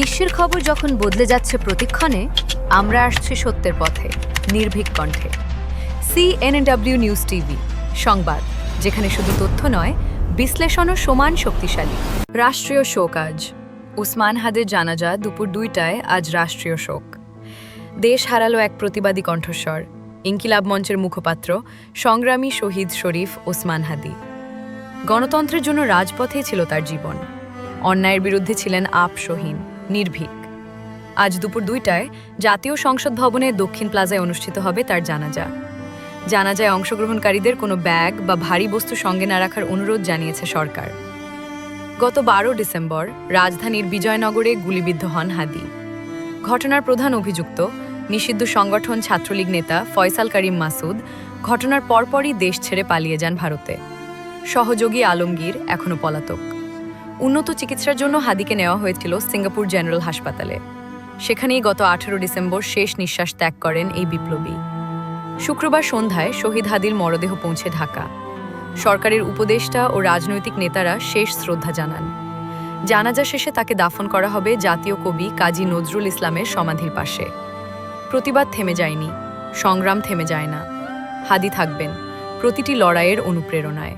বিশ্বের খবর যখন বদলে যাচ্ছে প্রতিক্ষণে, আমরা আসছি সত্যের পথে, নির্ভীক কণ্ঠে। CNW নিউজ টিভি সংবাদ, যেখানে শুধু তথ্য নয়, বিশ্লেষণও সমান শক্তিশালী। রাষ্ট্রীয় শোক আজ। উসমান হাদির জানাজা দুপুর 2টায় আজ রাষ্ট্রীয় শোক। দেশ হারালো এক প্রতিবাদী কণ্ঠস্বর, ইনকিলাব মঞ্চের মুখপাত্র, সংগ্রামী শহীদ শরীফ ওসমান হাদি। গণতন্ত্রের জন্য রাজপথেই ছিল তার জীবন। অন্যায়ের বিরুদ্ধে ছিলেন আপসহীন, নির্ভীক। আজ দুপুর 2টায় জাতীয় সংসদ ভবনের দক্ষিণ প্লাজায় অনুষ্ঠিত হবে তার জানাজা। জানাজায় অংশগ্রহণকারীদের কোনো ব্যাগ বা ভারী বস্তু সঙ্গে না রাখার অনুরোধ জানিয়েছে সরকার। গত 12 ডিসেম্বর রাজধানীর বিজয়নগরে গুলিবিদ্ধ হন হাদি। ঘটনার প্রধান অভিযুক্ত, নিষিদ্ধ সংগঠন ছাত্রলীগ নেতা ফয়সাল করিম মাসুদ, ঘটনার পরপরই দেশ ছেড়ে পালিয়ে যান ভারতে। সহযোগী আলমগীর এখনও পলাতক। উন্নত চিকিৎসার জন্য হাদিকে নেওয়া হয়েছিল সিঙ্গাপুর জেনারেল হাসপাতালে। সেখানেই গত 18 ডিসেম্বর শেষ নিঃশ্বাস ত্যাগ করেন এই বিপ্লবী। শুক্রবার সন্ধ্যায় শহীদ হাদির মরদেহ পৌঁছে ঢাকা। সরকারের উপদেষ্টা ও রাজনৈতিক নেতারা শেষ শ্রদ্ধা জানান। জানাজা শেষে তাকে দাফন করা হবে জাতীয় কবি কাজী নজরুল ইসলামের সমাধির পাশে। প্রতিবাদ থেমে যায়নি, সংগ্রাম থেমে যায় না। হাদি থাকবেন প্রতিটি লড়াইয়ের অনুপ্রেরণায়।